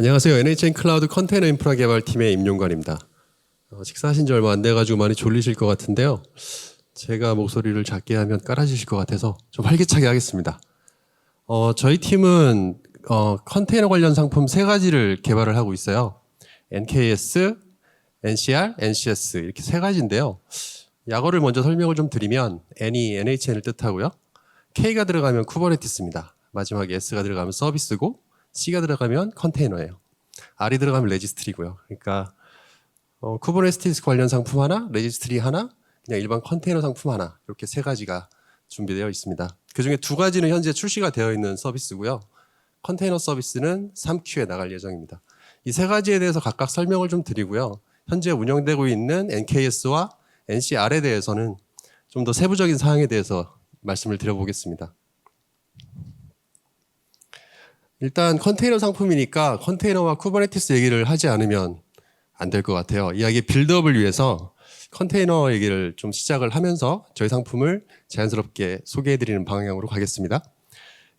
안녕하세요. NHN 클라우드 컨테이너 인프라 개발팀의 임용관입니다. 식사하신 지 얼마 안 돼가지고 많이 졸리실 것 같은데요. 제가 목소리를 작게 하면 깔아주실 것 같아서 좀 활기차게 하겠습니다. 저희 팀은 컨테이너 관련 상품 3가지를 개발을 하고 있어요. NKS, NCR, NCS 이렇게 3가지인데요. 약어를 먼저 설명을 좀 드리면 N이 NHN을 뜻하고요. K가 들어가면 쿠버네티스입니다. 마지막에 S가 들어가면 서비스고 C가 들어가면 컨테이너예요. R이 들어가면 레지스트리고요. 그러니까 쿠버네티스 관련 상품 하나, 레지스트리 하나, 그냥 일반 컨테이너 상품 하나 이렇게 3가지가 준비되어 있습니다. 그중에 2가지는 현재 출시가 되어 있는 서비스고요. 컨테이너 서비스는 3Q에 나갈 예정입니다. 이 3가지에 대해서 각각 설명을 좀 드리고요. 현재 운영되고 있는 NKS와 NCR에 대해서는 좀 더 세부적인 사항에 대해서 말씀을 드려보겠습니다. 일단 컨테이너 상품이니까 컨테이너와 쿠버네티스 얘기를 하지 않으면 안 될 것 같아요. 이야기 빌드업을 위해서 컨테이너 얘기를 좀 시작을 하면서 저희 상품을 자연스럽게 소개해드리는 방향으로 가겠습니다.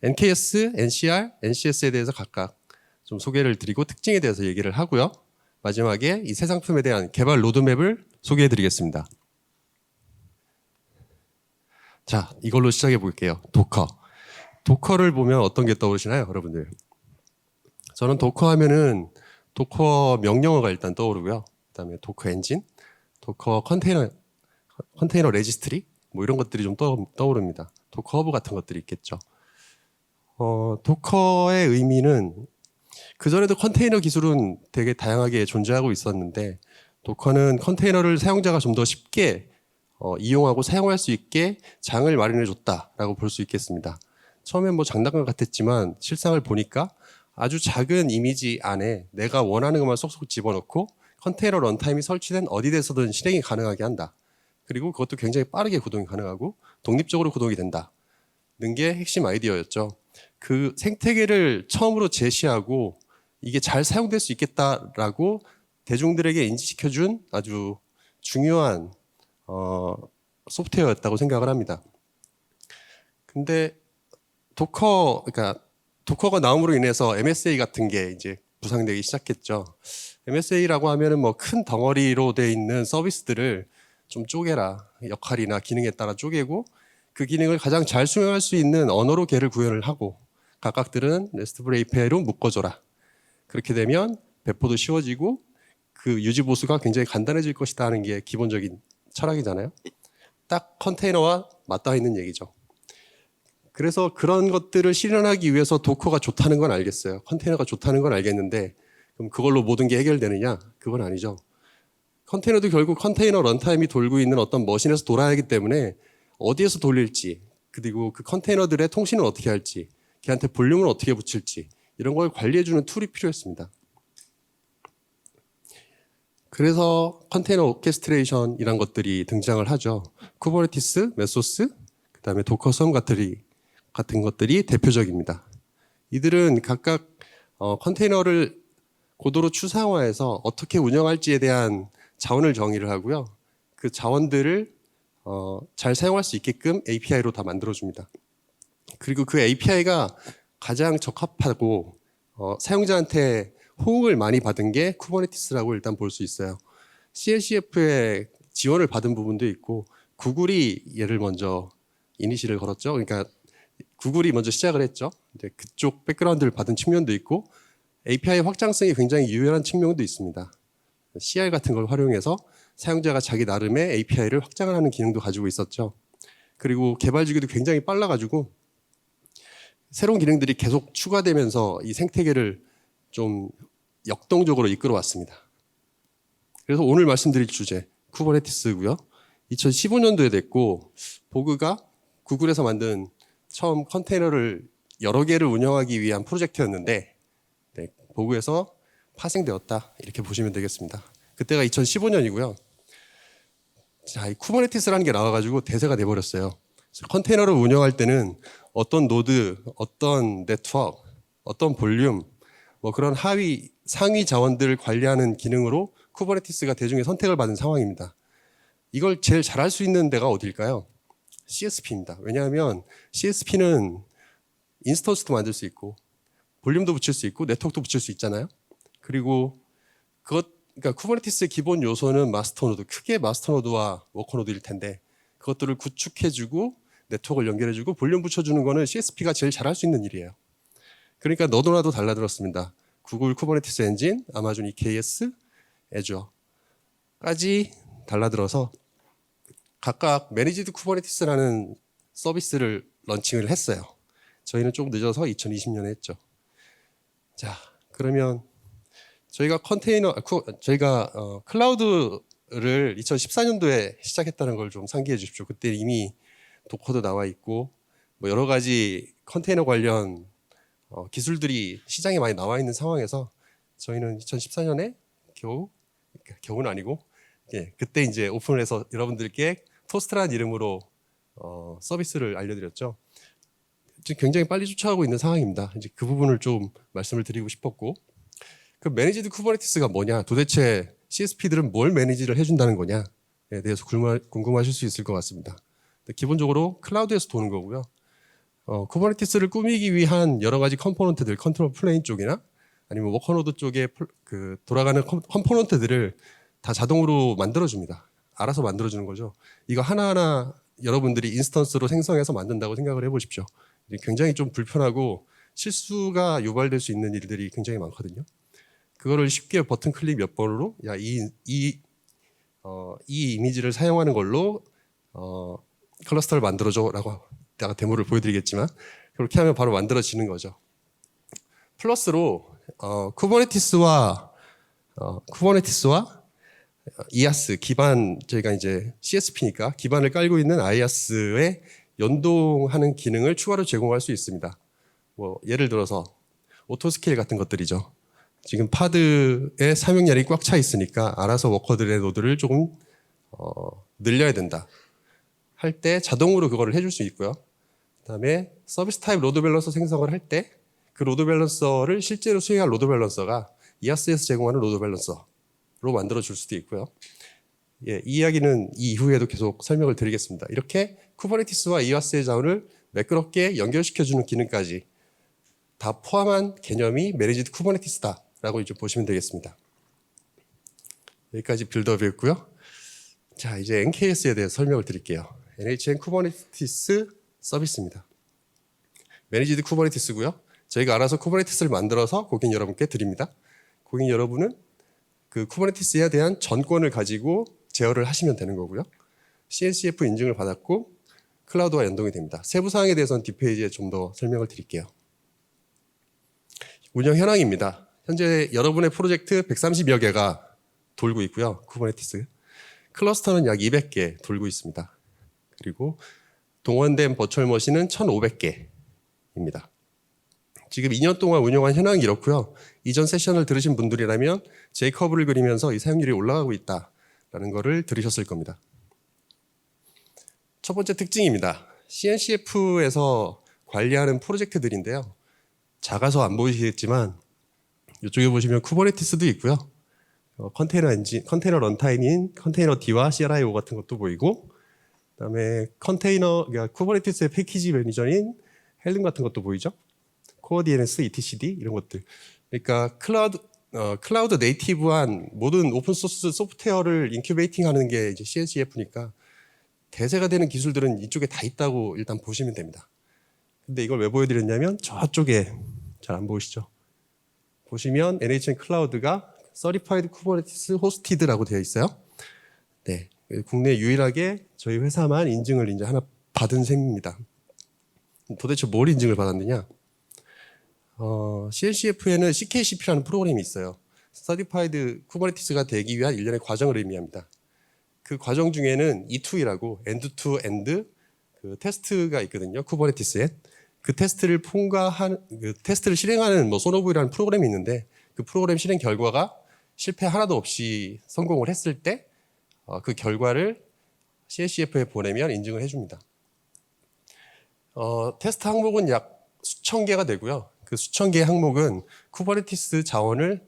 NKS, NCR, NCS에 대해서 각각 좀 소개를 드리고 특징에 대해서 얘기를 하고요. 마지막에 이 세 상품에 대한 개발 로드맵을 소개해드리겠습니다. 자, 이걸로 시작해 볼게요. 도커. 도커를 보면 어떤 게 떠오르시나요, 여러분들? 저는 도커 하면은 도커 명령어가 일단 떠오르고요. 그다음에 도커 엔진, 도커 컨테이너 레지스트리 뭐 이런 것들이 좀 떠오릅니다. 도커 허브 같은 것들이 있겠죠. 도커의 의미는 그전에도 컨테이너 기술은 되게 다양하게 존재하고 있었는데 도커는 컨테이너를 사용자가 좀 더 쉽게 이용하고 사용할 수 있게 장을 마련해 줬다라고 볼 수 있겠습니다. 처음엔 뭐 장난감 같았지만 실상을 보니까 아주 작은 이미지 안에 내가 원하는 것만 쏙쏙 집어넣고 컨테이너 런타임이 설치된 어디에서든 실행이 가능하게 한다. 그리고 그것도 굉장히 빠르게 구동이 가능하고 독립적으로 구동이 된다는 게 핵심 아이디어였죠. 그 생태계를 처음으로 제시하고 이게 잘 사용될 수 있겠다라고 대중들에게 인지시켜준 아주 중요한 소프트웨어였다고 생각을 합니다. 근데 그러니까 도커가 나옴으로 인해서 MSA 같은 게 이제 부상되기 시작했죠. MSA라고 하면은 뭐 큰 덩어리로 돼 있는 서비스들을 좀 쪼개라. 역할이나 기능에 따라 쪼개고 그 기능을 가장 잘 수행할 수 있는 언어로 걔를 구현을 하고 각각들은 RESTful API로 묶어줘라. 그렇게 되면 배포도 쉬워지고 그 유지 보수가 굉장히 간단해질 것이다 하는 게 기본적인 철학이잖아요. 딱 컨테이너와 맞닿아 있는 얘기죠. 그래서 그런 것들을 실현하기 위해서 도커가 좋다는 건 알겠어요. 컨테이너가 좋다는 건 알겠는데 그럼 그걸로 모든 게 해결되느냐? 그건 아니죠. 컨테이너도 결국 컨테이너 런타임이 돌고 있는 어떤 머신에서 돌아야 하기 때문에 어디에서 돌릴지 그리고 그 컨테이너들의 통신을 어떻게 할지 걔한테 볼륨을 어떻게 붙일지 이런 걸 관리해주는 툴이 필요했습니다. 그래서 컨테이너 오케스트레이션이란 것들이 등장을 하죠. 쿠버네티스, 메소스, 그다음에 도커 썸 같은 것들이 대표적입니다. 이들은 각각 컨테이너를 고도로 추상화해서 어떻게 운영할지에 대한 자원을 정의를 하고요. 그 자원들을 잘 사용할 수 있게끔 API로 다 만들어줍니다. 그리고 그 API가 가장 적합하고 사용자한테 호응을 많이 받은 게 쿠버네티스라고 일단 볼 수 있어요. CLCF에 지원을 받은 부분도 있고 구글이 얘를 먼저 이니시를 걸었죠. 그러니까 구글이 먼저 시작을 했죠. 이제 그쪽 백그라운드를 받은 측면도 있고 API 확장성이 굉장히 유연한 측면도 있습니다. CR 같은 걸 활용해서 사용자가 자기 나름의 API를 확장을 하는 기능도 가지고 있었죠. 그리고 개발 주기도 굉장히 빨라가지고 새로운 기능들이 계속 추가되면서 이 생태계를 좀 역동적으로 이끌어 왔습니다. 그래서 오늘 말씀드릴 주제 쿠버네티스고요. 2015년도에 됐고 보그가 구글에서 만든 처음 컨테이너를 여러 개를 운영하기 위한 프로젝트였는데 보그에서 파생되었다 이렇게 보시면 되겠습니다. 그때가 2015년이고요. 자, 이 쿠버네티스라는 게 나와가지고 대세가 돼버렸어요. 컨테이너를 운영할 때는 어떤 노드, 어떤 네트워크, 어떤 볼륨, 뭐 그런 상위 자원들을 관리하는 기능으로 쿠버네티스가 대중의 선택을 받은 상황입니다. 이걸 제일 잘할 수 있는 데가 어딜까요? CSP입니다. 왜냐하면 CSP는 인스턴스도 만들 수 있고 볼륨도 붙일 수 있고 네트워크도 붙일 수 있잖아요. 그리고 그러니까 쿠버네티스의 기본 요소는 마스터 노드, 크게 마스터 노드와 워커 노드일 텐데 그것들을 구축해주고 네트워크를 연결해주고 볼륨 붙여주는 거는 CSP가 제일 잘할 수 있는 일이에요. 그러니까 너도나도 달라들었습니다. 구글 쿠버네티스 엔진, 아마존 EKS, 애주어까지 달라들어서 각각 매니지드 쿠버네티스라는 서비스를 런칭을 했어요. 저희는 좀 늦어서 2020년에 했죠. 자, 그러면 저희가 클라우드를 2014년도에 시작했다는 걸 좀 상기해 주십시오. 그때 이미 도커도 나와 있고 뭐 여러 가지 컨테이너 관련 기술들이 시장에 많이 나와 있는 상황에서 저희는 2014년에 겨우는 아니고 그때 이제 오픈을 해서 여러분들께 토스트라는 이름으로 서비스를 알려드렸죠. 지금 굉장히 빨리 쫓아가고 있는 상황입니다. 이제 그 부분을 좀 말씀을 드리고 싶었고, 그 매니지드 쿠버네티스가 뭐냐, 도대체 CSP들은 뭘 매니지를 해준다는 거냐에 대해서 궁금하실 수 있을 것 같습니다. 기본적으로 클라우드에서 도는 거고요. 쿠버네티스를 꾸미기 위한 여러 가지 컴포넌트들, 컨트롤 플레인 쪽이나 아니면 워커노드 쪽에 돌아가는 컴포넌트들을 다 자동으로 만들어줍니다. 알아서 만들어주는 거죠. 이거 하나하나 여러분들이 인스턴스로 생성해서 만든다고 생각을 해보십시오. 굉장히 좀 불편하고 실수가 유발될 수 있는 일들이 굉장히 많거든요. 그거를 쉽게 버튼 클릭 몇 번으로 이 이미지를 사용하는 걸로 클러스터를 만들어줘라고 내가 데모를 보여드리겠지만 그렇게 하면 바로 만들어지는 거죠. 플러스로 쿠버네티스와 IaaS 기반, 저희가 이제 CSP니까 기반을 깔고 있는 IaaS에 연동하는 기능을 추가로 제공할 수 있습니다. 뭐 예를 들어서 오토스케일 같은 것들이죠. 지금 파드에 사용량이 꽉 차 있으니까 알아서 워커들의 노드를 조금 늘려야 된다 할 때 자동으로 그거를 해줄 수 있고요. 그다음에 서비스 타입 로드 밸런서 생성을 할 때 그 로드 밸런서를 실제로 수행할 로드 밸런서가 IaaS에서 제공하는 로드 밸런서로 만들어 줄 수도 있고요. 이 이야기는 이후에도 계속 설명을 드리겠습니다. 이렇게 쿠버네티스와 IaaS의 자원을 매끄럽게 연결시켜주는 기능까지 다 포함한 개념이 매니지드 쿠버네티스다라고 이제 보시면 되겠습니다. 여기까지 빌드업이었고요. 자, 이제 NKS에 대해서 설명을 드릴게요. NHN 쿠버네티스 서비스입니다. 매니지드 쿠버네티스고요. 저희가 알아서 쿠버네티스를 만들어서 고객 여러분께 드립니다. 고객 여러분은 그 쿠버네티스에 대한 전권을 가지고 제어를 하시면 되는 거고요. CNCF 인증을 받았고 클라우드와 연동이 됩니다. 세부 사항에 대해서는 뒷페이지에 좀 더 설명을 드릴게요. 운영 현황입니다. 현재 여러분의 프로젝트 130여 개가 돌고 있고요. 쿠버네티스. 클러스터는 약 200개 돌고 있습니다. 그리고 동원된 버추얼 머신은 1,500개입니다. 지금 2년 동안 운영한 현황이 이렇고요. 이전 세션을 들으신 분들이라면 제이커브를 그리면서 이 사용률이 올라가고 있다라는 것을 들으셨을 겁니다. 첫 번째 특징입니다. CNCF에서 관리하는 프로젝트들인데요. 작아서 안 보이시겠지만 이쪽에 보시면 쿠버네티스도 있고요. 컨테이너 엔진, 컨테이너 런타임인 컨테이너 D와 CRIO 같은 것도 보이고, 그다음에 그러니까 쿠버네티스의 패키지 매니저인 헬름 같은 것도 보이죠. 코어 DNS, etcd 이런 것들. 그러니까 클라우드 네이티브한 모든 오픈 소스 소프트웨어를 인큐베이팅하는 게 이제 CNCF니까 대세가 되는 기술들은 이쪽에 다 있다고 일단 보시면 됩니다. 근데 이걸 왜 보여드렸냐면 저쪽에 잘 안 보이시죠? 보시면 NHN 클라우드가 Certified Kubernetes Hosted라고 되어 있어요. 네, 국내 유일하게 저희 회사만 인증을 이제 하나 받은 셈입니다. 도대체 뭘 인증을 받았느냐? CNCF에는 CKCP라는 프로그램이 있어요. Certified Kubernetes가 되기 위한 일련의 과정을 의미합니다. 그 과정 중에는 E2이라고 end-to-end 그 테스트가 있거든요. 쿠버네티스에. 그 테스트를 그 테스트를 실행하는 소노브라는 프로그램이 있는데 그 프로그램 실행 결과가 실패 하나도 없이 성공을 했을 때 그 결과를 CNCF에 보내면 인증을 해줍니다. 테스트 항목은 약 수천 개가 되고요. 그 수천 개의 항목은 쿠버네티스 자원을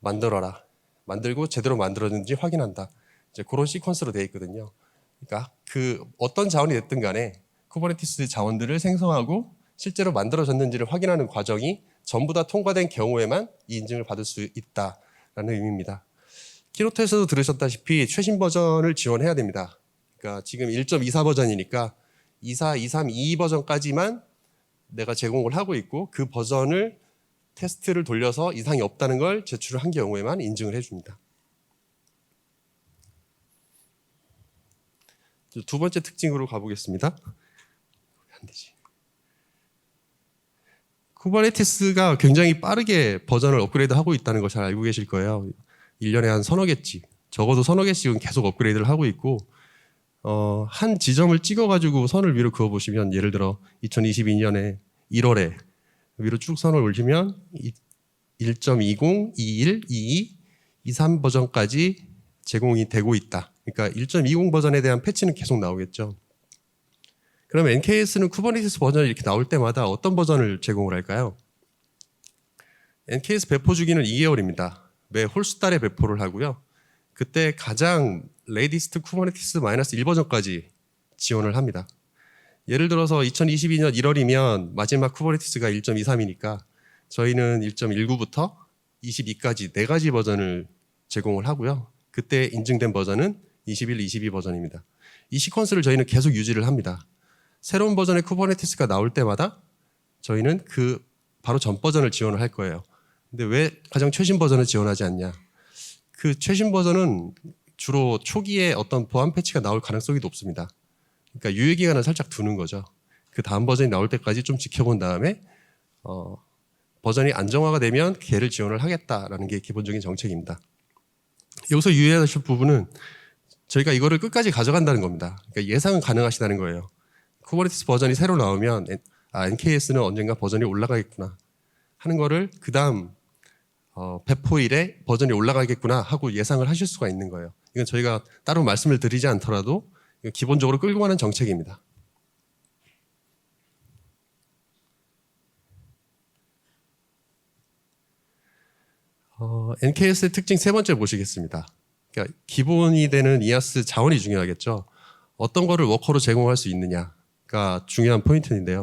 만들어라. 만들고 제대로 만들었는지 확인한다. 이제 그런 시퀀스로 되어 있거든요. 그러니까 그 어떤 자원이 됐든 간에 쿠버네티스 자원들을 생성하고 실제로 만들어졌는지를 확인하는 과정이 전부 다 통과된 경우에만 이 인증을 받을 수 있다라는 의미입니다. 키노트에서도 들으셨다시피 최신 버전을 지원해야 됩니다. 그러니까 지금 1.24 버전이니까 24, 23, 22 버전까지만 내가 제공을 하고 있고 그 버전을 테스트를 돌려서 이상이 없다는 걸 제출을 한 경우에만 인증을 해줍니다. 두 번째 특징으로 가보겠습니다. 안 되지. 쿠버네티스가 굉장히 빠르게 버전을 업그레이드하고 있다는 걸 잘 알고 계실 거예요. 1년에 한 서너 개씩, 적어도 서너 개씩은 계속 업그레이드를 하고 있고 한 지점을 찍어가지고 선을 위로 그어보시면 예를 들어 2022년에 1월에 위로 쭉 선을 올리면 1.20, 21, 22, 23 버전까지 제공이 되고 있다. 그러니까 1.20 버전에 대한 패치는 계속 나오겠죠. 그럼 NKS는 쿠버네티스 버전이 이렇게 나올 때마다 어떤 버전을 제공을 할까요? NKS 배포 주기는 2개월입니다. 매 홀수달에 배포를 하고요. 그때 가장 레이디스트 쿠버네티스 -1 버전까지 지원을 합니다. 예를 들어서 2022년 1월이면 마지막 쿠버네티스가 1.23이니까 저희는 1.19부터 22까지 4가지 버전을 제공을 하고요. 그때 인증된 버전은 21, 22 버전입니다. 이 시퀀스를 저희는 계속 유지를 합니다. 새로운 버전의 쿠버네티스가 나올 때마다 저희는 그 바로 전 버전을 지원을 할 거예요. 근데 왜 가장 최신 버전을 지원하지 않냐? 그 최신 버전은 주로 초기에 어떤 보안 패치가 나올 가능성이 높습니다. 그러니까 유예 기간을 살짝 두는 거죠. 그 다음 버전이 나올 때까지 좀 지켜본 다음에 버전이 안정화가 되면 걔를 지원을 하겠다라는 게 기본적인 정책입니다. 여기서 유의하실 부분은 저희가 이거를 끝까지 가져간다는 겁니다. 그러니까 예상은 가능하시다는 거예요. 쿠버네티스 버전이 새로 나오면 NKS는 언젠가 버전이 올라가겠구나 하는 거를 그 다음 배포일에 버전이 올라가겠구나 하고 예상을 하실 수가 있는 거예요. 이건 저희가 따로 말씀을 드리지 않더라도 기본적으로 끌고 가는 정책입니다. NKS의 특징 세 번째 보시겠습니다. 그러니까 기본이 되는 이아스 자원이 중요하겠죠. 어떤 거를 워커로 제공할 수 있느냐가 중요한 포인트인데요.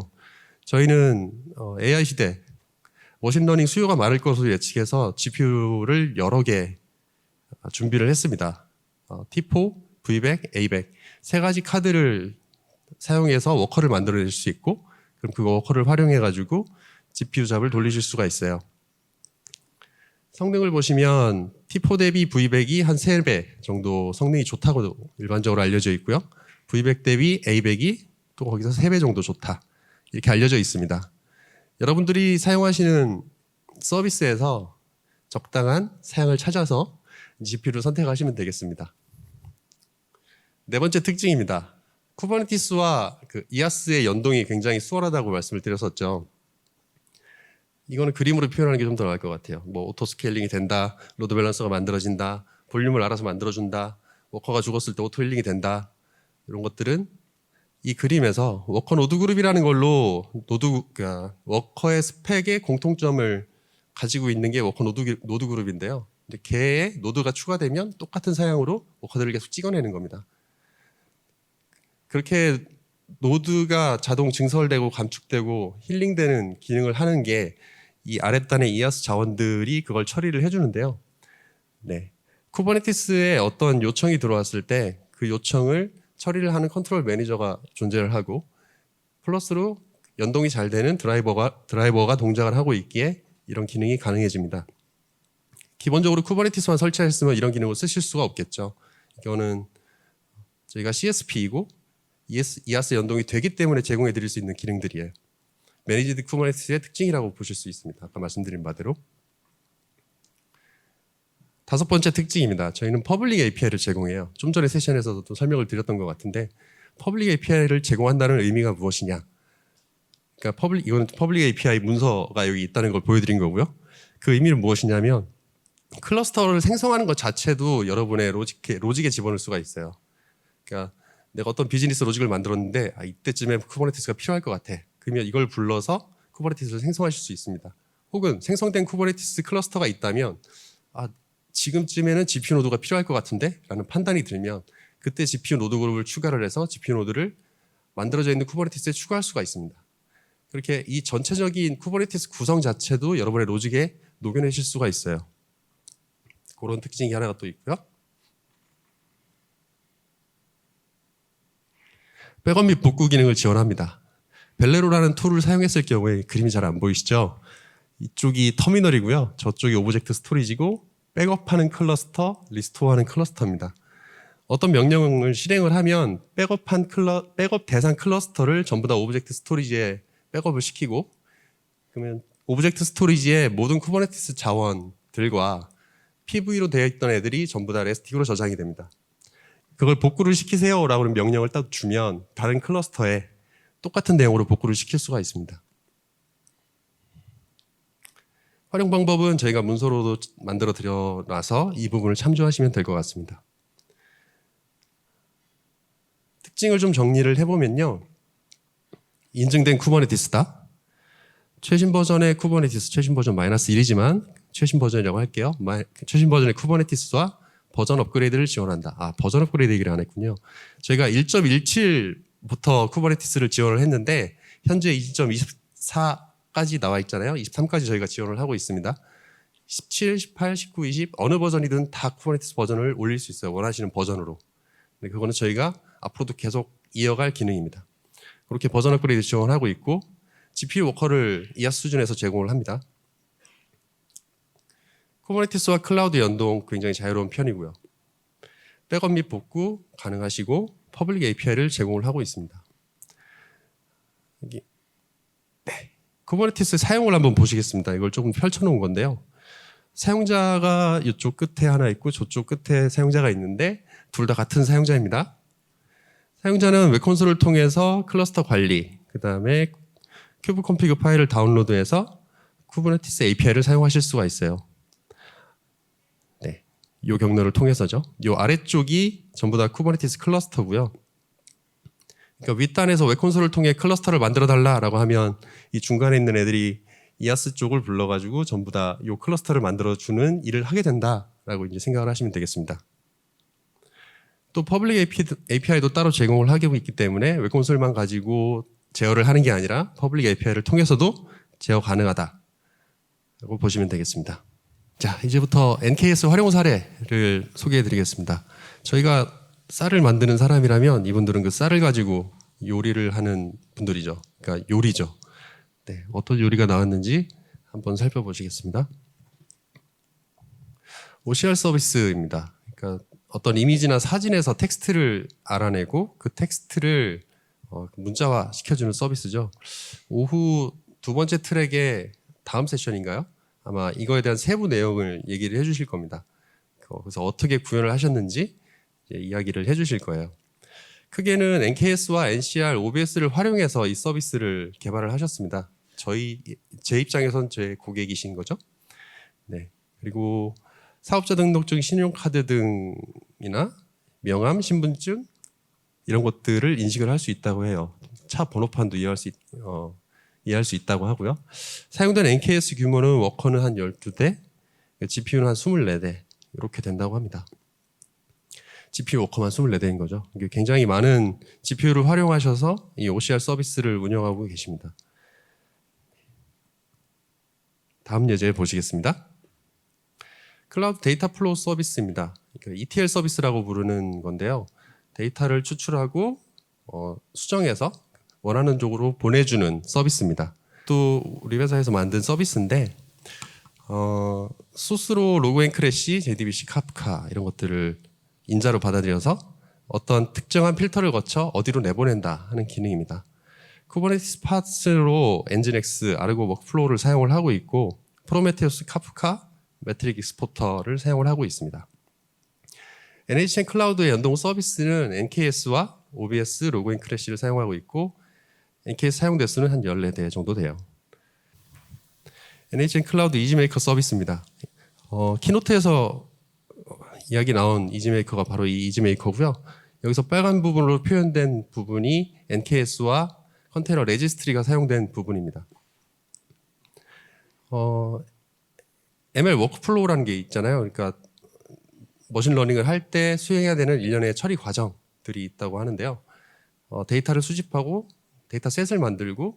저희는 AI 시대 머신러닝 수요가 많을 것으로 예측해서 GPU를 여러 개 준비를 했습니다. T4, V100, A100 세 가지 카드를 사용해서 워커를 만들어낼 수 있고 그럼 그 워커를 활용해가지고 GPU 잡을 돌리실 수가 있어요. 성능을 보시면 T4 대비 V100이 한 3배 정도 성능이 좋다고 일반적으로 알려져 있고요. V100 대비 A100이 또 거기서 3배 정도 좋다. 이렇게 알려져 있습니다. 여러분들이 사용하시는 서비스에서 적당한 사양을 찾아서 GPU를 선택하시면 되겠습니다. 네 번째 특징입니다. 쿠버네티스와 이아스의 연동이 굉장히 수월하다고 말씀을 드렸었죠. 이거는 그림으로 표현하는 게 좀 더 나을 것 같아요. 뭐 오토 스케일링이 된다, 로드 밸런서가 만들어진다, 볼륨을 알아서 만들어준다, 워커가 죽었을 때 오토 힐링이 된다. 이런 것들은 이 그림에서 워커 노드 그룹이라는 걸로 그러니까 워커의 스펙의 공통점을 가지고 있는 게 워커 노드 그룹인데요. 근데 걔의 노드가 추가되면 똑같은 사양으로 워커들을 계속 찍어내는 겁니다. 그렇게 노드가 자동 증설되고 감축되고 힐링되는 기능을 하는 게 이 아랫단의 이아스 자원들이 그걸 처리를 해주는데요. 네. 쿠버네티스에 어떤 요청이 들어왔을 때 그 요청을 처리를 하는 컨트롤 매니저가 존재를 하고 플러스로 연동이 잘 되는 드라이버가 동작을 하고 있기에 이런 기능이 가능해집니다. 기본적으로 쿠버네티스만 설치했으면 이런 기능을 쓰실 수가 없겠죠. 이거는 저희가 CSP이고 이아스 연동이 되기 때문에 제공해 드릴 수 있는 기능들이에요. 매니지드 쿠버네티스의 특징이라고 보실 수 있습니다. 아까 말씀드린 바대로. 다섯 번째 특징입니다. 저희는 퍼블릭 API를 제공해요. 좀 전에 세션에서도 또 설명을 드렸던 것 같은데 퍼블릭 API를 제공한다는 의미가 무엇이냐. 그러니까 이건 퍼블릭 API 문서가 여기 있다는 걸 보여드린 거고요. 그 의미는 무엇이냐면 클러스터를 생성하는 것 자체도 여러분의 로직에 집어넣을 수가 있어요. 그러니까 내가 어떤 비즈니스 로직을 만들었는데 이때쯤에 쿠버네티스가 필요할 것 같아. 그러면 이걸 불러서 쿠버네티스를 생성하실 수 있습니다. 혹은 생성된 쿠버네티스 클러스터가 있다면 지금쯤에는 GPU 노드가 필요할 것 같은데 라는 판단이 들면 그때 GPU 노드 그룹을 추가를 해서 GPU 노드를 만들어져 있는 쿠버네티스에 추가할 수가 있습니다. 그렇게 이 전체적인 쿠버네티스 구성 자체도 여러분의 로직에 녹여내실 수가 있어요. 그런 특징이 하나가 또 있고요. 백업 및 복구 기능을 지원합니다. 벨레로라는 툴을 사용했을 경우에 그림이 잘 안 보이시죠? 이쪽이 터미널이고요. 저쪽이 오브젝트 스토리지고 백업하는 클러스터, 리스토어하는 클러스터입니다. 어떤 명령을 실행을 하면 백업 대상 클러스터를 전부 다 오브젝트 스토리지에 백업을 시키고, 그러면 오브젝트 스토리지의 모든 쿠버네티스 자원들과 PV로 되어 있던 애들이 전부 다 레스틱으로 저장이 됩니다. 그걸 복구를 시키세요라고 하는 명령을 딱 주면 다른 클러스터에 똑같은 내용으로 복구를 시킬 수가 있습니다. 활용 방법은 저희가 문서로도 만들어 드려놔서 이 부분을 참조하시면 될 것 같습니다. 특징을 좀 정리를 해보면요. 인증된 쿠버네티스다. 최신 버전의 쿠버네티스, 최신 버전 -1이지만 최신 버전이라고 할게요. 최신 버전의 쿠버네티스와 버전 업그레이드를 지원한다. 버전 업그레이드 얘기를 안 했군요. 저희가 1.17부터 쿠버네티스를 지원을 했는데 현재 2.24까지 나와 있잖아요. 23까지 저희가 지원을 하고 있습니다. 17, 18, 19, 20 어느 버전이든 다 쿠버네티스 버전을 올릴 수 있어요. 원하시는 버전으로. 근데 그거는 저희가 앞으로도 계속 이어갈 기능입니다. 그렇게 버전 업그레이드 지원하고 있고 GPU 워커를 이하스 수준에서 제공을 합니다. 쿠버네티스와 클라우드 연동 굉장히 자유로운 편이고요. 백업 및 복구 가능하시고 퍼블릭 API를 제공을 하고 있습니다. 여기. 네. 쿠버네티스 사용을 한번 보시겠습니다. 이걸 조금 펼쳐놓은 건데요. 사용자가 이쪽 끝에 하나 있고 저쪽 끝에 사용자가 있는데 둘 다 같은 사용자입니다. 사용자는 웹콘솔을 통해서 클러스터 관리, 그 다음에 큐브 컴피그 파일을 다운로드해서 쿠버네티스 API를 사용하실 수가 있어요. 네, 이 경로를 통해서죠. 이 아래쪽이 전부 다 쿠버네티스 클러스터고요. 그러니까 윗단에서 웹콘솔을 통해 클러스터를 만들어 달라라고 하면 이 중간에 있는 애들이 이하스 쪽을 불러가지고 전부 다 이 클러스터를 만들어주는 일을 하게 된다라고 이제 생각을 하시면 되겠습니다. 또 퍼블릭 API도 따로 제공을 하고 있기 때문에 웹콘솔만 가지고 제어를 하는 게 아니라 퍼블릭 API를 통해서도 제어 가능하다고 보시면 되겠습니다. 자, 이제부터 NKS 활용 사례를 소개해 드리겠습니다. 저희가 쌀을 만드는 사람이라면 이분들은 그 쌀을 가지고 요리를 하는 분들이죠. 그러니까 요리죠. 네, 어떤 요리가 나왔는지 한번 살펴보시겠습니다. OCR 서비스입니다. 그러니까 어떤 이미지나 사진에서 텍스트를 알아내고 그 텍스트를 문자화 시켜주는 서비스죠. 오후 두 번째 트랙의 다음 세션인가요? 아마 이거에 대한 세부 내용을 얘기를 해주실 겁니다. 그래서 어떻게 구현을 하셨는지 이야기를 해주실 거예요. 크게는 NKS와 NCR, OBS를 활용해서 이 서비스를 개발을 하셨습니다. 제 입장에선 제 고객이신 거죠. 네. 그리고 사업자 등록증, 신용카드 등이나 명함, 신분증 이런 것들을 인식을 할 수 있다고 해요. 차 번호판도 이해할 수 있다고 하고요. 사용된 NKS 규모는 워커는 한 12대, GPU는 한 24대 이렇게 된다고 합니다. GPU 워커만 24대인 거죠. 굉장히 많은 GPU를 활용하셔서 이 OCR 서비스를 운영하고 계십니다. 다음 예제 보시겠습니다. 클라우드 데이터 플로우 서비스입니다. 그러니까 ETL 서비스라고 부르는 건데요. 데이터를 추출하고 수정해서 원하는 쪽으로 보내주는 서비스입니다. 또 우리 회사에서 만든 서비스인데 소스로 로그앤 크래시, JDBC, 카프카 이런 것들을 인자로 받아들여서 어떤 특정한 필터를 거쳐 어디로 내보낸다 하는 기능입니다. 쿠버네티스 파츠로 엔진엑스, 아르고 워크플로우를 사용을 하고 있고 프로메테우스, 카프카, 매트릭 익스포터를 사용을 하고 있습니다. NHN 클라우드의 연동 서비스는 NKS와 OBS, 로그인 크래시를 사용하고 있고 NKS 사용 대수는 한 14대 정도 돼요. NHN 클라우드 이지메이커 서비스입니다. 키노트에서 이야기 나온 이지메이커가 바로 이 이지메이커고요. 여기서 빨간 부분으로 표현된 부분이 NKS와 컨테이너 레지스트리가 사용된 부분입니다. ML 워크플로우라는 게 있잖아요. 그러니까 머신러닝을 할 때 수행해야 되는 일련의 처리 과정들이 있다고 하는데요. 데이터를 수집하고 데이터 셋을 만들고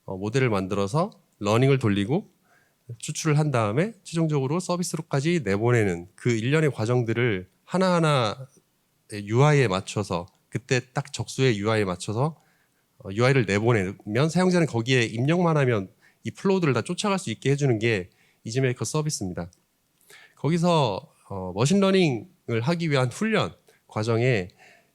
모델을 만들어서 러닝을 돌리고 추출을 한 다음에 최종적으로 서비스로까지 내보내는 그 일련의 과정들을 하나하나 UI에 맞춰서 그때 딱 적수의 UI에 맞춰서 UI를 내보내면 사용자는 거기에 입력만 하면 이 플로우들을 다 쫓아갈 수 있게 해주는 게 이지메이커 서비스입니다. 거기서 머신러닝을 하기 위한 훈련 과정에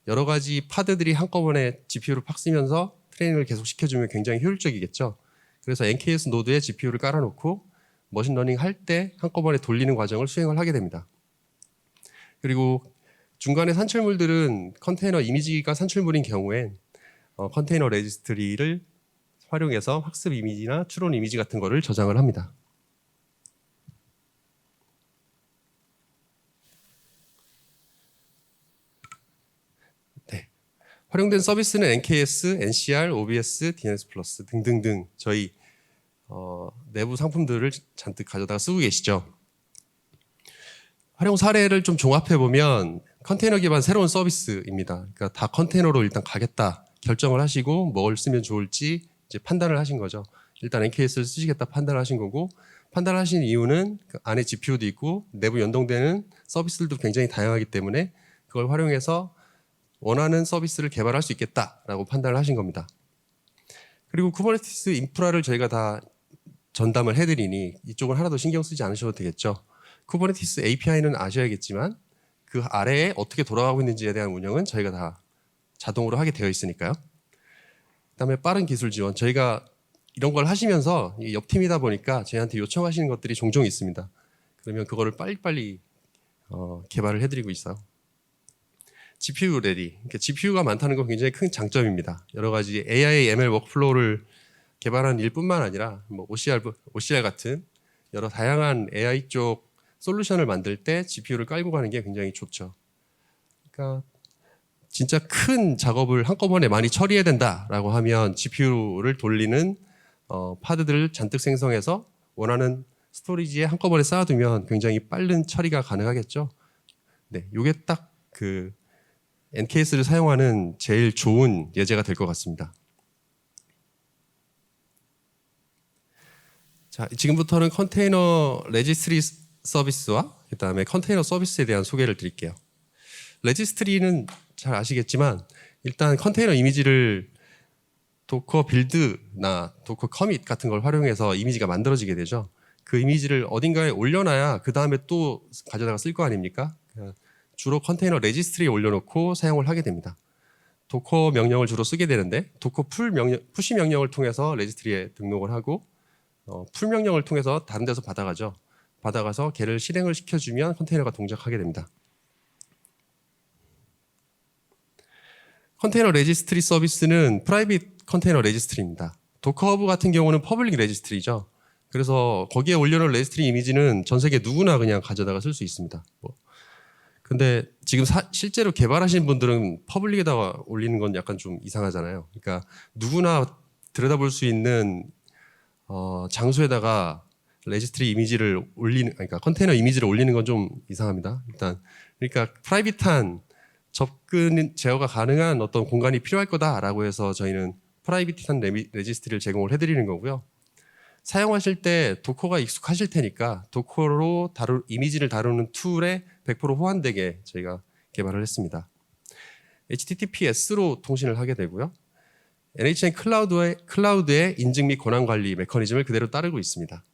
여러 가지 파드들이 한꺼번에 GPU를 팍 쓰면서 트레이닝을 계속 시켜주면 굉장히 효율적이겠죠. 그래서 NKS 노드에 GPU를 깔아놓고 머신러닝 할 때 한꺼번에 돌리는 과정을 수행을 하게 됩니다. 그리고 중간에 산출물들은 컨테이너 이미지가 산출물인 경우엔 컨테이너 레지스트리를 활용해서 학습 이미지나 추론 이미지 같은 거를 저장을 합니다. 네. 활용된 서비스는 NKS, NCR, OBS, DNS 플러스 등등등 저희 내부 상품들을 잔뜩 가져다가 쓰고 계시죠. 활용 사례를 좀 종합해 보면 컨테이너 기반 새로운 서비스입니다. 그러니까 다 컨테이너로 일단 가겠다 결정을 하시고 뭘 쓰면 좋을지 이제 판단을 하신 거죠. 일단 NKS를 쓰시겠다 판단을 하신 거고, 판단하신 이유는 그 안에 GPU도 있고 내부 연동되는 서비스들도 굉장히 다양하기 때문에 그걸 활용해서 원하는 서비스를 개발할 수 있겠다라고 판단을 하신 겁니다. 그리고 쿠버네티스 인프라를 저희가 다 전담을 해드리니 이쪽은 하나도 신경 쓰지 않으셔도 되겠죠. 쿠버네티스 API는 아셔야겠지만 그 아래에 어떻게 돌아가고 있는지에 대한 운영은 저희가 다 자동으로 하게 되어 있으니까요. 그다음에 빠른 기술 지원. 저희가 이런 걸 하시면서 옆 팀이다 보니까 저희한테 요청하시는 것들이 종종 있습니다. 그러면 그거를 빨리빨리 개발을 해드리고 있어요. GPU 레디. 그러니까 GPU가 많다는 건 굉장히 큰 장점입니다. 여러 가지 AI, ML 워크플로우를 개발하는 일뿐만 아니라 뭐 OCR 같은 여러 다양한 AI 쪽 솔루션을 만들 때 GPU를 깔고 가는 게 굉장히 좋죠. 그러니까 진짜 큰 작업을 한꺼번에 많이 처리해야 된다라고 하면 GPU를 돌리는 파드들을 잔뜩 생성해서 원하는 스토리지에 한꺼번에 쌓아두면 굉장히 빠른 처리가 가능하겠죠. 네, 이게 딱 그 NKS를 사용하는 제일 좋은 예제가 될 것 같습니다. 자, 지금부터는 컨테이너 레지스트리 서비스와 그다음에 컨테이너 서비스에 대한 소개를 드릴게요. 레지스트리는 잘 아시겠지만 일단 컨테이너 이미지를 도커 빌드나 도커 커밋 같은 걸 활용해서 이미지가 만들어지게 되죠. 그 이미지를 어딘가에 올려놔야 그 다음에 또 가져다가 쓸 거 아닙니까? 주로 컨테이너 레지스트리에 올려놓고 사용을 하게 됩니다. 도커 명령을 주로 쓰게 되는데 도커 푸시 명령을 통해서 레지스트리에 등록을 하고 풀 명령을 통해서 다른 데서 받아가죠. 받아가서 걔를 실행을 시켜주면 컨테이너가 동작하게 됩니다. 컨테이너 레지스트리 서비스는 프라이빗 컨테이너 레지스트리입니다. 도커 허브 같은 경우는 퍼블릭 레지스트리죠. 그래서 거기에 올려놓은 레지스트리 이미지는 전 세계 누구나 그냥 가져다가 쓸 수 있습니다. 근데 지금 실제로 개발하시는 분들은 퍼블릭에다가 올리는 건 약간 좀 이상하잖아요. 그러니까 누구나 들여다볼 수 있는 장소에다가 레지스트리 이미지를 그러니까 컨테이너 이미지를 올리는 건 좀 이상합니다. 일단 그러니까 프라이빗한 접근 제어가 가능한 어떤 공간이 필요할 거다라고 해서 저희는 프라이빗한 레지스트리를 제공을 해드리는 거고요. 사용하실 때 도커가 익숙하실 테니까 도커로 이미지를 다루는 툴에 100% 호환되게 저희가 개발을 했습니다. HTTPS로 통신을 하게 되고요. NHN 클라우드의 인증 및 권한 관리 메커니즘을 그대로 따르고 있습니다.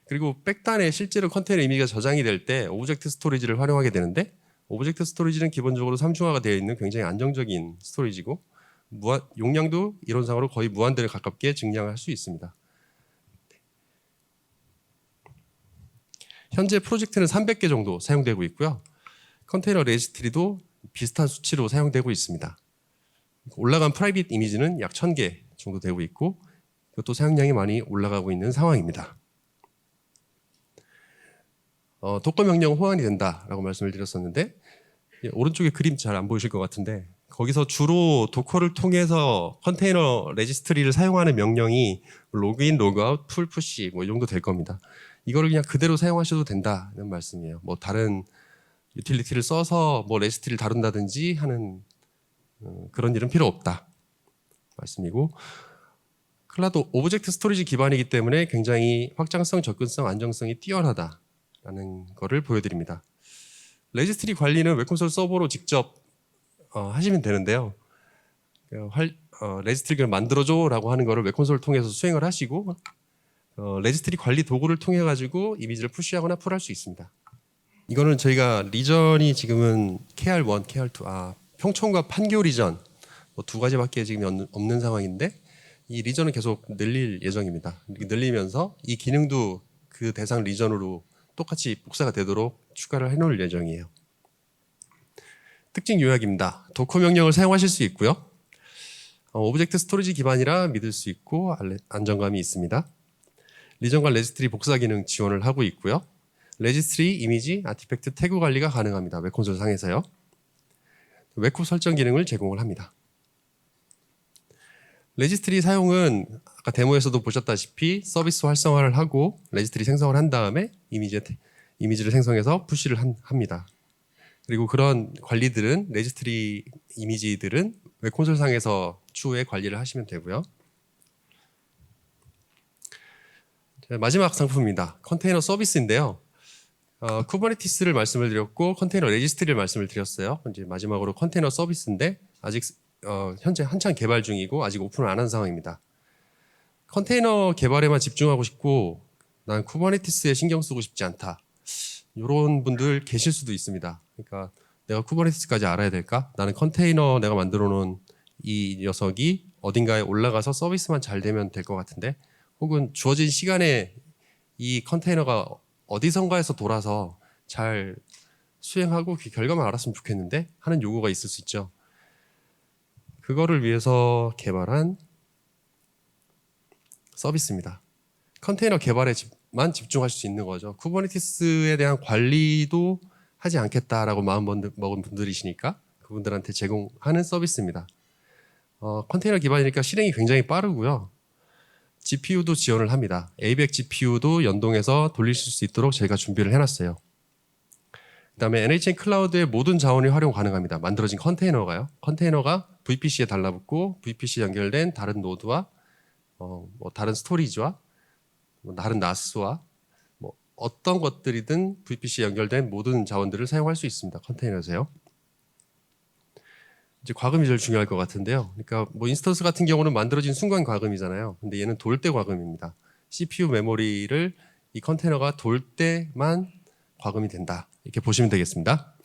그리고 백단에 실제로 컨테이너 이미지가 저장이 될 때 오브젝트 스토리지를 활용하게 되는데 오브젝트 스토리지는 기본적으로 3중화가 되어 있는 굉장히 안정적인 스토리지고 용량도 이론상으로 거의 무한대를 가깝게 증량할 수 있습니다. 현재 프로젝트는 300개 정도 사용되고 있고요. 컨테이너 레지스트리도 비슷한 수치로 사용되고 있습니다. 올라간 프라이빗 이미지는 약 1000개 정도 되고 있고 이것도 사용량이 많이 올라가고 있는 상황입니다. 도커 명령 호환이 된다라고 말씀을 드렸었는데 오른쪽에 그림 잘 안 보이실 것 같은데 거기서 주로 도커를 통해서 컨테이너 레지스트리를 사용하는 명령이 로그인, 로그아웃, 풀 푸시 뭐 이 정도 될 겁니다. 이거를 그냥 그대로 사용하셔도 된다는 말씀이에요. 뭐 다른 유틸리티를 써서 뭐 레지스트리를 다룬다든지 하는 그런 일은 필요 없다 말씀이고 클라우드 오브젝트 스토리지 기반이기 때문에 굉장히 확장성, 접근성, 안정성이 뛰어나다라는 거를 보여드립니다. 레지스트리 관리는 웹콘솔 서버로 직접 하시면 되는데요. 레지스트리를 만들어줘라고 하는 거를 웹콘솔을 통해서 수행을 하시고 레지스트리 관리 도구를 통해 가지고 이미지를 푸시하거나 풀할 수 있습니다. 이거는 저희가 리전이 지금은 KR1, KR2, 평촌과 판교 리전 두 가지밖에 지금 없는 상황인데 이 리전은 계속 늘릴 예정입니다. 늘리면서 이 기능도 그 대상 리전으로 똑같이 복사가 되도록 추가를 해놓을 예정이에요. 특징 요약입니다. 도커 명령을 사용하실 수 있고요. 오브젝트 스토리지 기반이라 믿을 수 있고 안정감이 있습니다. 리전과 레지스트리 복사 기능 지원을 하고 있고요. 레지스트리, 이미지, 아티팩트, 태그 관리가 가능합니다. 웹콘솔 상에서요. 웹코 설정 기능을 제공을 합니다. 레지스트리 사용은 아까 데모에서도 보셨다시피 서비스 활성화를 하고 레지스트리 생성을 한 다음에 이미지를 생성해서 푸시를 합니다. 그리고 그런 관리들은 레지스트리 이미지들은 웹콘솔 상에서 추후에 관리를 하시면 되고요. 마지막 상품입니다. 컨테이너 서비스인데요. 쿠버네티스를 말씀을 드렸고 컨테이너 레지스트리를 말씀을 드렸어요. 이제 마지막으로 컨테이너 서비스인데 아직 현재 한창 개발 중이고 아직 오픈을 안 한 상황입니다. 컨테이너 개발에만 집중하고 싶고 난 쿠버네티스에 신경 쓰고 싶지 않다. 이런 분들 계실 수도 있습니다. 그러니까 내가 쿠버네티스까지 알아야 될까? 나는 컨테이너 내가 만들어 놓은 이 녀석이 어딘가에 올라가서 서비스만 잘 되면 될 것 같은데 혹은 주어진 시간에 이 컨테이너가 어디선가에서 돌아서 잘 수행하고 그 결과만 알았으면 좋겠는데 하는 요구가 있을 수 있죠. 그거를 위해서 개발한 서비스입니다. 컨테이너 개발에만 집중할 수 있는 거죠. 쿠버네티스에 대한 관리도 하지 않겠다라고 마음 먹은 분들이시니까 그분들한테 제공하는 서비스입니다. 컨테이너 기반이니까 실행이 굉장히 빠르고요. GPU도 지원을 합니다. ABEC GPU도 연동해서 돌리실 수 있도록 저희가 준비를 해놨어요. 그다음에 NHN 클라우드의 모든 자원이 활용 가능합니다. 만들어진 컨테이너가요. 컨테이너가 VPC에 달라붙고 VPC에 연결된 다른 노드와 다른 스토리지와 다른 NAS와 어떤 것들이든 VPC에 연결된 모든 자원들을 사용할 수 있습니다. 컨테이너에서요. 이제 과금이 제일 중요할 것 같은데요. 그러니까 인스턴스 같은 경우는 만들어진 순간 과금이잖아요. 근데 얘는 돌 때 과금입니다. CPU 메모리를 이 컨테이너가 돌 때만 과금이 된다. 이렇게 보시면 되겠습니다.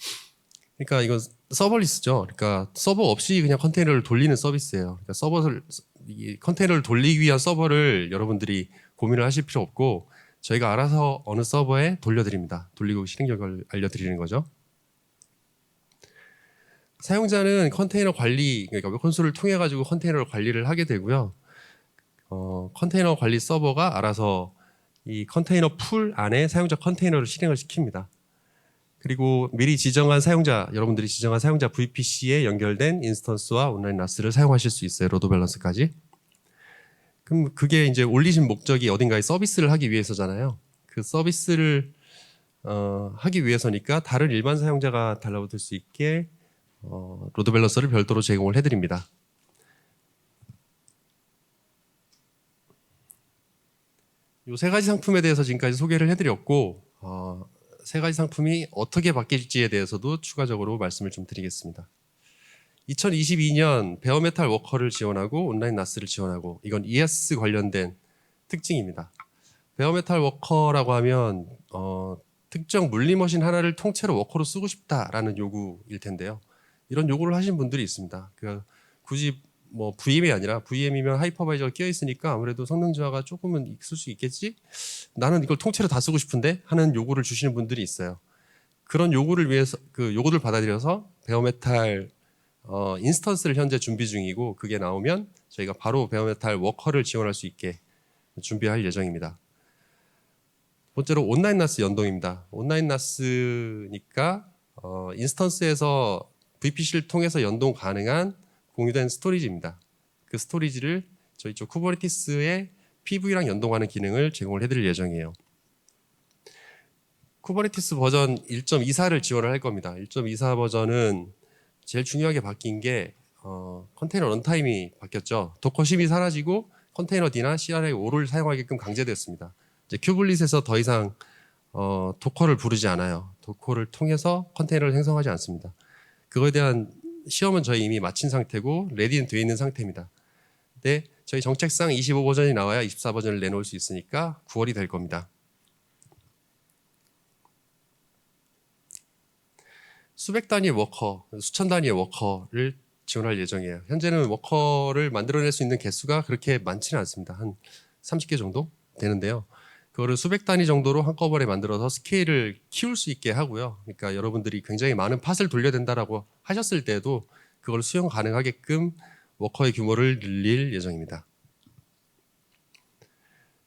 그러니까 이건 서버리스죠. 그러니까 서버 없이 그냥 컨테이너를 돌리는 서비스예요. 그러니까 이 컨테이너를 돌리기 위한 서버를 여러분들이 고민을 하실 필요 없고 저희가 알아서 어느 서버에 돌려드립니다. 돌리고 실행 결과를 알려드리는 거죠. 사용자는 컨테이너 관리, 그러니까 웹콘솔을 통해 가지고 컨테이너 관리를 하게 되고요. 컨테이너 관리 서버가 알아서 이 컨테이너 풀 안에 사용자 컨테이너를 실행을 시킵니다. 그리고 미리 지정한 사용자, 여러분들이 지정한 사용자 VPC에 연결된 인스턴스와 온라인 NAS를 사용하실 수 있어요. 로드 밸런스까지. 그럼 그게 이제 올리신 목적이 어딘가에 서비스를 하기 위해서잖아요. 그 서비스를 하기 위해서니까 다른 일반 사용자가 달라붙을 수 있게 로드 밸런서를 별도로 제공을 해드립니다. 이 세 가지 상품에 대해서 지금까지 소개를 해드렸고 세 가지 상품이 어떻게 바뀔지에 대해서도 추가적으로 말씀을 좀 드리겠습니다. 2022년 베어메탈 워커를 지원하고 온라인 NAS를 지원하고 이건 ES 관련된 특징입니다. 베어메탈 워커라고 하면 특정 물리머신 하나를 통째로 워커로 쓰고 싶다라는 요구일 텐데요. 이런 요구를 하신 분들이 있습니다. 굳이 VM이 아니라 VM이면 하이퍼바이저가 끼어 있으니까 아무래도 성능 저하가 조금은 있을 수 있겠지? 나는 이걸 통째로 다 쓰고 싶은데 하는 요구를 주시는 분들이 있어요. 그런 요구를 위해서 그 요구를 받아들여서 베어메탈 인스턴스를 현재 준비 중이고 그게 나오면 저희가 바로 베어메탈 워커를 지원할 수 있게 준비할 예정입니다. 번째로 온라인 NAS 연동입니다. 온라인 NAS니까 인스턴스에서 VPC를 통해서 연동 가능한 공유된 스토리지입니다. 그 스토리지를 저희 쪽 쿠버네티스의 PV랑 연동하는 기능을 제공을 해드릴 예정이에요. 쿠버네티스 버전 1.24를 지원을 할 겁니다. 1.24 버전은 제일 중요하게 바뀐 게 컨테이너 런타임이 바뀌었죠. 도커 10이 사라지고 컨테이너D나 CRA5를 사용하게끔 강제되었습니다. 이제 큐블릿에서 더 이상 도커를 부르지 않아요. 도커를 통해서 컨테이너를 생성하지 않습니다. 그거에 대한 시험은 저희 이미 마친 상태고 레디는 되어 있는 상태입니다. 근데 저희 정책상 25버전이 나와야 24버전을 내놓을 수 있으니까 9월이 될 겁니다. 수백 단위의 워커, 수천 단위의 워커를 지원할 예정이에요. 현재는 워커를 만들어낼 수 있는 개수가 그렇게 많지는 않습니다. 한 30개 정도 되는데요. 그거를 수백 단위 정도로 한꺼번에 만들어서 스케일을 키울 수 있게 하고요. 그러니까 여러분들이 굉장히 많은 팟을 돌려야 된다라고 하셨을 때도 그걸 수용 가능하게끔 워커의 규모를 늘릴 예정입니다.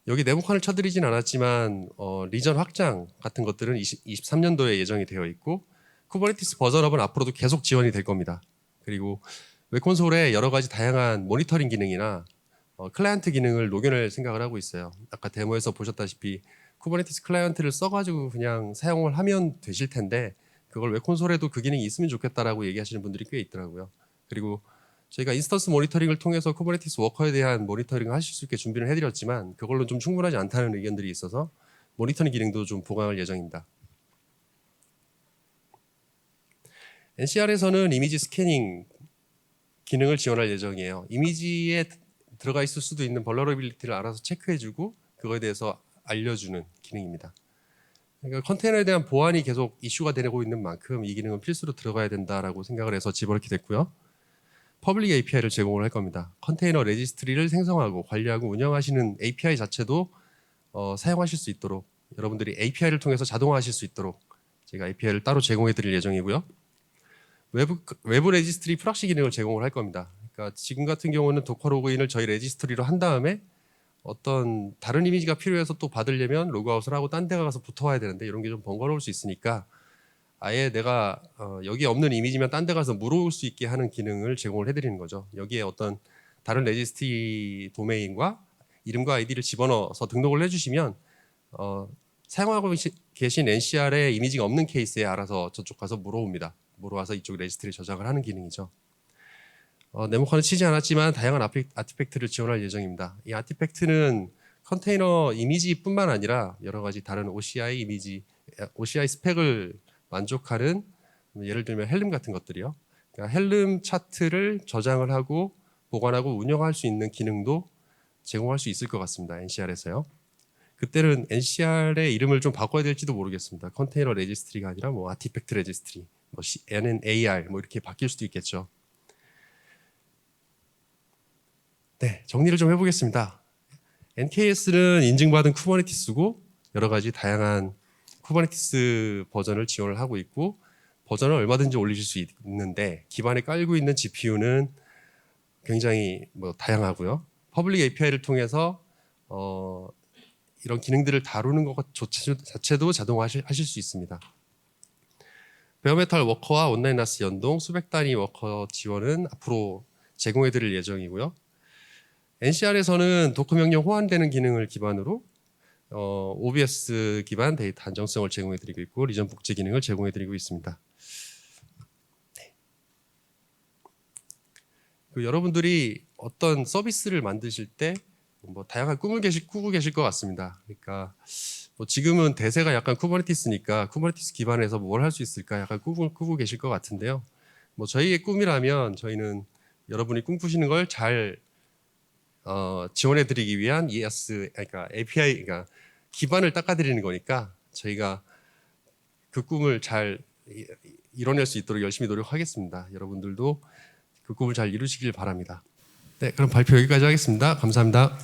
여기 네모칸을 쳐드리진 않았지만 리전 확장 같은 것들은 23년도에 예정이 되어 있고 쿠버네티스 버전업은 앞으로도 계속 지원이 될 겁니다. 그리고 웹콘솔에 여러 가지 다양한 모니터링 기능이나 클라이언트 기능을 녹여낼 생각을 하고 있어요. 아까 데모에서 보셨다시피 쿠버네티스 클라이언트를 써가지고 그냥 사용을 하면 되실 텐데 그걸 웹콘솔에도 그 기능이 있으면 좋겠다라고 얘기하시는 분들이 꽤 있더라고요. 그리고 저희가 인스턴스 모니터링을 통해서 쿠버네티스 워커에 대한 모니터링을 하실 수 있게 준비를 해드렸지만 그걸로 좀 충분하지 않다는 의견들이 있어서 모니터링 기능도 좀 보강할 예정입니다. NCR에서는 이미지 스캐닝 기능을 지원할 예정이에요. 이미지에 들어가 있을 수도 있는 벌러러빌리티를 알아서 체크해주고 그거에 대해서 알려주는 기능입니다. 그러니까 컨테이너에 대한 보안이 계속 이슈가 되고 있는 만큼 이 기능은 필수로 들어가야 된다라고 생각을 해서 집어넣게 됐고요. 퍼블릭 API를 제공을 할 겁니다. 컨테이너 레지스트리를 생성하고 관리하고 운영하시는 API 자체도 사용하실 수 있도록 여러분들이 API를 통해서 자동화하실 수 있도록 제가 API를 따로 제공해 드릴 예정이고요. 외부 레지스트리 프락시 기능을 제공을 할 겁니다. 그러니까 지금 같은 경우는 도커 로그인을 저희 레지스트리로 한 다음에 어떤 다른 이미지가 필요해서 또 받으려면 로그아웃을 하고 딴 데 가서 붙어와야 되는데 이런 게 좀 번거로울 수 있으니까 아예 내가 여기 없는 이미지면 딴 데 가서 물어올 수 있게 하는 기능을 제공을 해드리는 거죠. 여기에 어떤 다른 레지스트리 도메인과 이름과 아이디를 집어넣어서 등록을 해주시면 사용하고 계신 NCR에 이미지가 없는 케이스에 알아서 저쪽 가서 물어옵니다. 물어와서 이쪽 레지스트리 저장을 하는 기능이죠. 네모칸은 치지 않았지만 다양한 아티팩트를 지원할 예정입니다. 이 아티팩트는 컨테이너 이미지뿐만 아니라 여러 가지 다른 OCI 이미지, OCI 스펙을 만족하는 예를 들면 헬름 같은 것들이요. 그러니까 헬름 차트를 저장을 하고 보관하고 운영할 수 있는 기능도 제공할 수 있을 것 같습니다. NCR에서요. 그때는 NCR의 이름을 좀 바꿔야 될지도 모르겠습니다. 컨테이너 레지스트리가 아니라 뭐 아티팩트 레지스트리, 뭐 NNAR 뭐 이렇게 바뀔 수도 있겠죠. 네, 정리를 좀 해보겠습니다. NKS는 인증받은 쿠버네티스고 여러 가지 다양한 쿠버네티스 버전을 지원을 하고 있고 버전을 얼마든지 올리실 수 있는데 기반에 깔고 있는 GPU는 굉장히 다양하고요. 퍼블릭 API를 통해서 이런 기능들을 다루는 것 자체도 자동화하실 수 있습니다. 베어메탈 워커와 온라인 나스 연동, 수백 단위 워커 지원은 앞으로 제공해 드릴 예정이고요. NCR에서는 도커 명령 호환되는 기능을 기반으로 OBS 기반 데이터 안정성을 제공해 드리고 있고 리전 복제 기능을 제공해 드리고 있습니다. 네. 여러분들이 어떤 서비스를 만드실 때 다양한 꿈을 꾸고 계실 것 같습니다. 그러니까 지금은 대세가 약간 쿠버네티스니까 쿠버네티스 기반에서 뭘 할 수 있을까 약간 꿈을 꾸고 계실 것 같은데요. 저희의 꿈이라면 저희는 여러분이 꿈꾸시는 걸 잘 지원해드리기 위한 ES, 그러니까 API, 그러니까 기반을 닦아드리는 거니까 저희가 그 꿈을 잘 이뤄낼 수 있도록 열심히 노력하겠습니다. 여러분들도 그 꿈을 잘 이루시길 바랍니다. 네, 그럼 발표 여기까지 하겠습니다. 감사합니다.